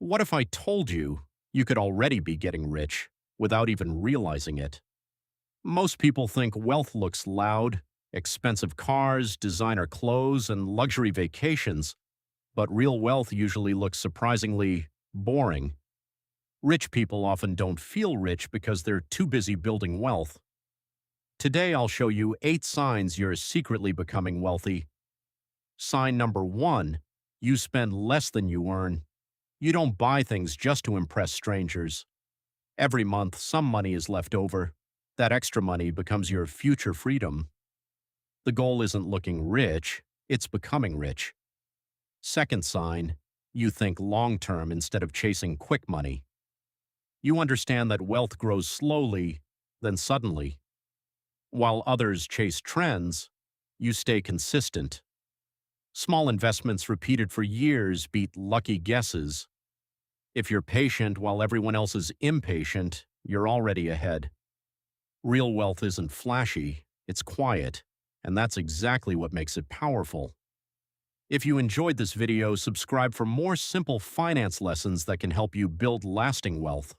What if I told you you could already be getting rich without even realizing it? Most people think wealth looks loud, expensive cars, designer clothes, and luxury vacations, but real wealth usually looks surprisingly boring. Rich people often don't feel rich because they're too busy building wealth. Today, I'll show you 8 signs you're secretly becoming wealthy. Sign number 1, you spend less than you earn. You don't buy things just to impress strangers. Every month, some money is left over. That extra money becomes your future freedom. The goal isn't looking rich, it's becoming rich. Second sign, you think long-term instead of chasing quick money. You understand that wealth grows slowly, then suddenly. While others chase trends, you stay consistent. Small investments repeated for years beat lucky guesses. If you're patient while everyone else is impatient, you're already ahead. Real wealth isn't flashy, it's quiet, and that's exactly what makes it powerful. If you enjoyed this video, subscribe for more simple finance lessons that can help you build lasting wealth.